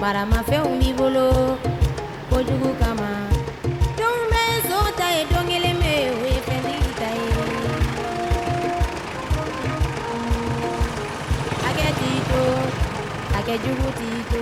barama fɛnw b'i bolo kojugu kama denw bɛ so ta ye don kelen bɛ o ye fɛntigi ta ye hakɛ t'i to hakɛ jugu t'i to.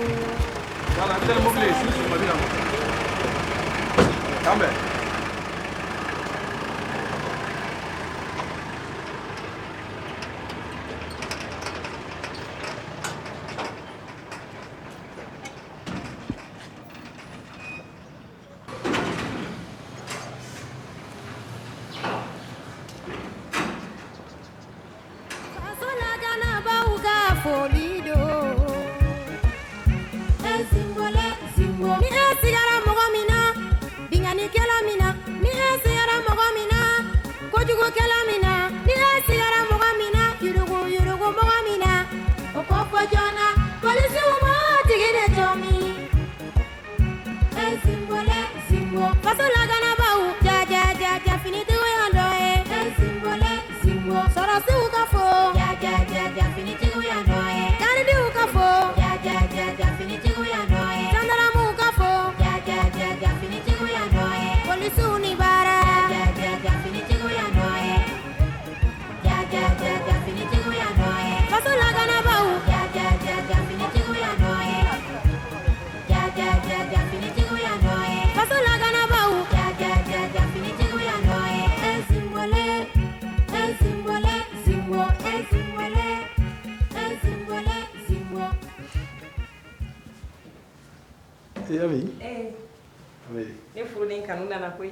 Ne furulen kanu nana koyi.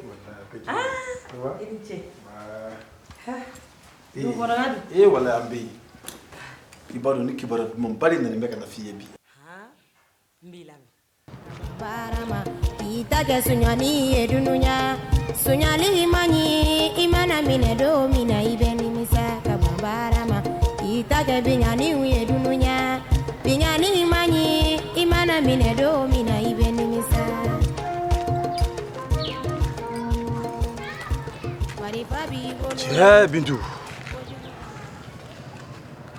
I ni ce. Wala an bɛ yen. I b'a dɔn ni kibaruya dumanba de nana bɛ ka na f'i ye bi. N b'i lamɛn. Barama i ta kɛ suɲani ye dunuya suɲali man ɲi i mana minɛ don min na i bɛ nimisa ka ban barama i ta kɛ biɲaniw ye dunuya biɲani man ɲi i mana minɛ don min na i bɛ nimisa. Cɛ Bintu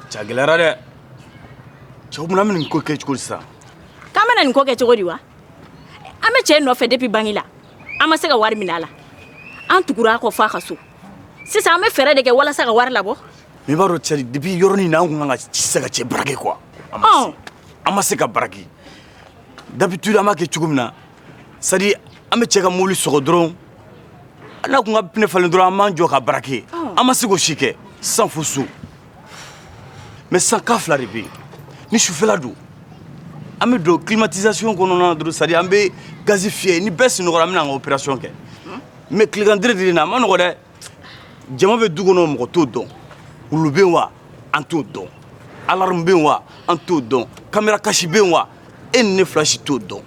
cɛ gɛlɛyara dɛ cɛw bɛna nin ko kɛ cogo sisan. K'an bɛna nin ko kɛ cogo di wa? An bɛ cɛ nɔfɛ depuis bangi la an ma se ka wari minɛ a la an tugura a kɔ f'a ka so sisan an bɛ fɛɛrɛ de kɛ walasa ka wari labɔ. Mais i b'a dɔn cɛ depuis yɔrɔnin na an kun kan ka se ka cɛ baraki quoi. An ma se ka baraki d'habitude an b'a kɛ cogo min na c'est à dire an bɛ cɛ ka mobili sɔgɔ dɔrɔn n'a kun ka pneu falen dɔrɔn an b'an jɔ ka baraki an ma se k'o si kɛ san fo so mais san ka fila de bɛ yen ni sufɛla don an bɛ don climatisation kɔnɔna na dɔrɔn c'est à dire an bɛ gazi fiyɛ ni bɛɛ sunɔgɔra an bɛna an ka opération kɛ mais tilegan dire na a ma nɔgɔ dɛ jama bɛ du kɔnɔ mɔgɔ t'o dɔn wulu bɛ yen wa an t'o dɔn alarme bɛ yen wa an t'o dɔn caméra cache bɛ yen wa e ni ne fila si t'o dɔn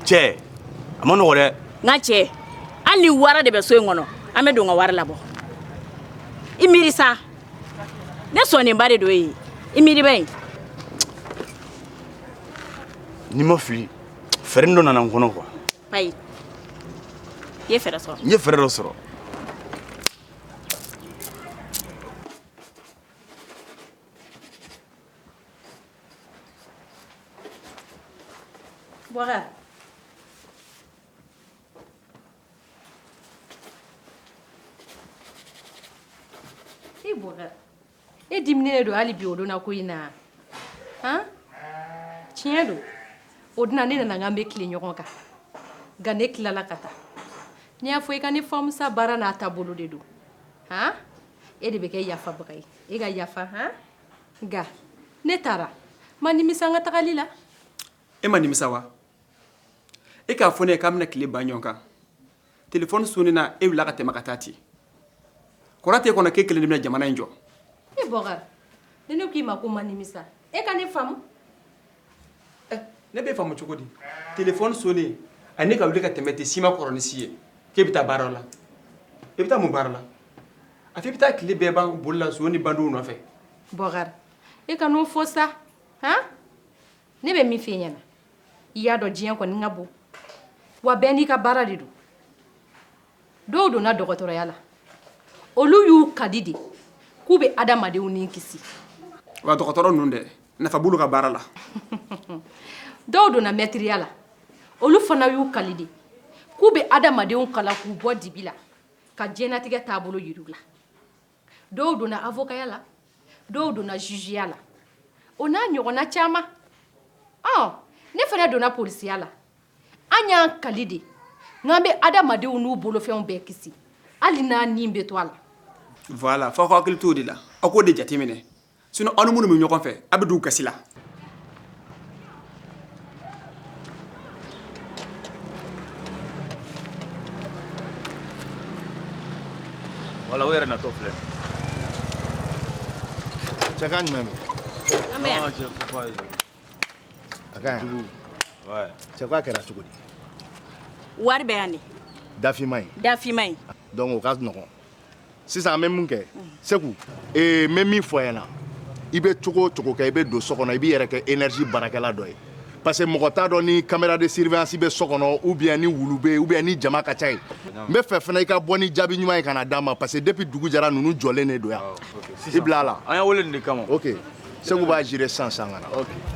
cɛ a ma nɔgɔ dɛ. N ka cɛ hali ni wara de bɛ so in kɔnɔ an bɛ don ka wari labɔ i miiri sa ne sɔnnenba de don ye i miiri bɛ yen. Ni ma fili fɛɛrɛ dɔ nana n kɔnɔ quoi. Ayi i ye fɛɛrɛ sɔrɔ. N ye fɛɛrɛ dɔ sɔrɔ. Bɔga e Bɔga e diminen don hali bi o donna ko in na tiɲɛ don o donna ne nana n bɛ tile ɲɔgɔn kan nka ne tilala ka taa n'i y'a fɔ i ka ni famusa baara n'a taabolo de don e de bɛ kɛ yafabaga ye e ka yafa nka ne taara ma nimisa n ka tagali la. E ma nimisa wa e k'a fɔ ne ye k'a bɛna tile ban ɲɔgɔn kan téléphone sonnina e wulila ka tɛmɛ ka taa ten kɔrɔ t'e kɔnɔ k'e kelen de bɛna jamana in jɔ. e Bɔga ne ne k'i ma ko ma nimisa e ka ne faamu. Ne b'e faamu cogo di téléphone sonné a ne ka wuli ka tɛmɛ ten si ma kɔrɔ ni si ye k'e bɛ taa baara la e bɛ taa mun baara la a fɔ i bɛ taa tile bɛɛ ban boli la so ni bandiw nɔfɛ. Bɔga e ka n'o fɔ sa ne bɛ min f'i ɲɛna i y'a dɔn diɲɛ kɔni ka bon wa bɛɛ n'i ka baara de don dɔw donna dɔgɔtɔrɔya la olu y'u kadi de k'u bɛ adamadenw ni kisi. wa dɔgɔtɔrɔ ninnu dɛ nafa b'olu ka baara la. dɔw donna mɛtiriya la olu fana y'u kali de k'u bɛ adamadenw kala k'u bɔ dibi la ka diɲɛnatigɛ taabolo yir'u la dɔw donna avokaya la dɔw donna juziya la o n'a ɲɔgɔnna caman ne fana donna polisiya la an y'an kali de n'an bɛ adamadenw n'u bolofɛnw bɛɛ kisi hali n'a nin bɛ to a la voilà fo ko hakili t'o de la aw k'o de jateminɛ sinon aw ni minnu bɛ ɲɔgɔn fɛ a bɛ d'u gasi la Wala o yɛrɛ natɔ filɛ cɛ ka ɲuman bɛ An bɛ yan. a ka ɲi cɛ ko a kɛra cogo di Wari bɛ yan de. dafima ye Dafima ye. donc o ka nɔgɔn sisan an bɛ mun kɛ Seku n bɛ min fɔ yan na i bɛ cogo o cogo kɛ i bɛ don so kɔnɔ i b'i yɛrɛ kɛ énergie baarakɛla dɔ ye parce que mɔgɔ t'a dɔn ni caméra de surveillance bɛ so kɔnɔ ou bien ni wulu bɛ yen ou bien ni jama ka ca yen n bɛ fɛ fana i ka bɔ ni jaabi ɲuman ye ka na d'an ma parce que depuis dugu jɛra ninnu jɔlen de don yan i bila a la an y'a wele nin de kama ok Seku b'a gérer sisan ka na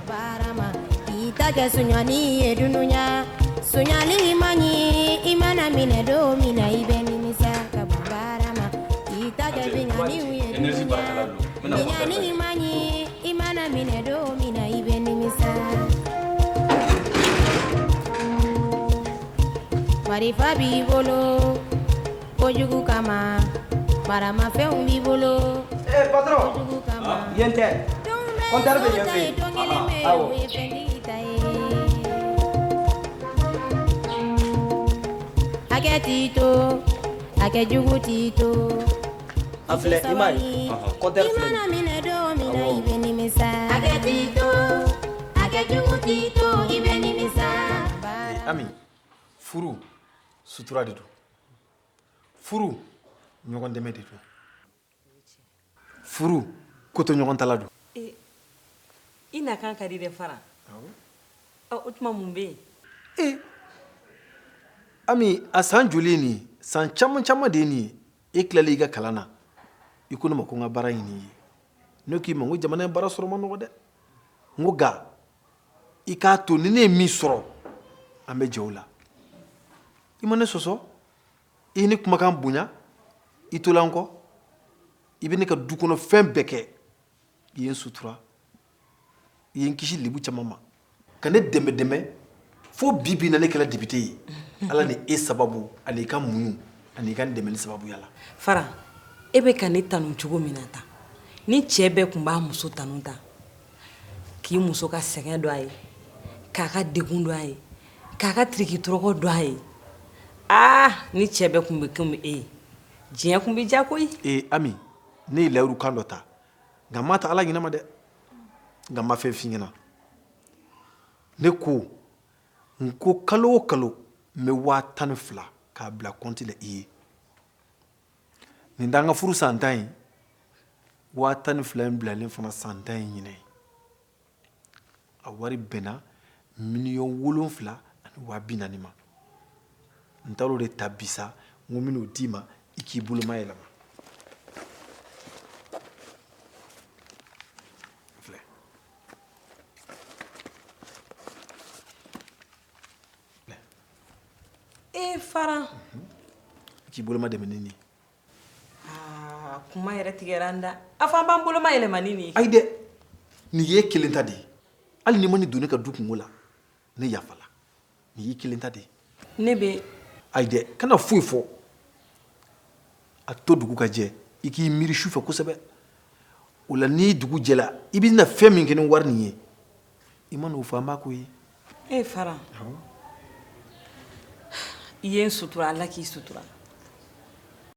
barama ita kɛ suɲɔni ye dunuya suɲali man ɲi i mana minɛ don min na i bɛ nimisa ka bɔ barama ita kɛ biɲaniw ye dunuya biɲani man ɲi i mana minɛ don min na i bɛ nimisa marifa b'i bolo kojugu kama maramafɛnw b'i bolo kojugu kama yen tɛ compteur bɛ yen fɛ awɔ hakɛ t'i to hakɛ jugu t'i to a filɛ i m'a ye compteur filɛ i mana minɛ don min na i bɛ nimisa hakɛ t'i to hakɛ jugu t'i to i bɛ nimisa Ami furu sutura de don furu ɲɔgɔn dɛmɛ de don furu ko to ɲɔgɔn tala don I na kan ka di dɛ Fara o tuma mun bɛ yen Ami a san joli ye nin ye san caman caman de ye nin ye e tilali i ka kalan na i ko ne ma ko n ka baara ɲini ye ne k'i ma n ko jamana in baara sɔrɔ ma nɔgɔ dɛ n ko nka i k'a to ni ne ye min sɔrɔ an bɛ jɛ o la i ma ne sɔsɔ i ye ne kumakan bonya i tola n kɔ i bɛ ne ka du kɔnɔ fɛn bɛɛ kɛ i ye n sutura i ye n kisi lebu caman ma ka ne dɛmɛ fo bi na ne kɛra député ye ala ni e sababu ani i ka muɲu ani i ka n dɛmɛli sababuya la Fara e bɛ ka ne tanu cogo min na tan ni cɛ bɛɛ tun b'a muso tanu tan k'i muso ka sɛgɛn dɔn a ye k'a ka degun dɔn a ye k'a ka tirikitɔrɔkɔ dɔn a ye ni cɛ bɛɛ tun bɛ komi e ye diɲɛ tun bɛ diya koyi Ami ne ye layiru kan dɔ ta nka n ma ta ala ɲinama dɛ nka n ma fɛn f'i ɲɛna ne ko n ko kalo o kalo n bɛ 12,000 k'a bila compte la i ye nin t'an ka furu san 10 ye 12,000 in bilalen fana san 10 ye ɲinɛ ye a wari bɛnna 7,40,000 ma n taara o de ta bisa n ko n bɛn'o d'i ma i k'i boloma yɛlɛma Fara k'i boloma dɛmɛ ni nin ye kuma yɛrɛ tigɛra n da a fɔ an b'an boloma yɛlɛma ni nin ye ayi dɛ nin ye kelen ta de ye hali ni ma nin don ne ka du kungo la ne yafala nin y'i kelen ta de ye ne bɛ ayi dɛ kana foyi fɔ a to dugu ka jɛ i k'i miiri su fɛ kosɛbɛ o la n'i dugu jɛla i bɛna fɛn min kɛ ni wari nin ye i ma n'o fɔ an b'a ko ye Fara i ye n sutura ala k'i sutura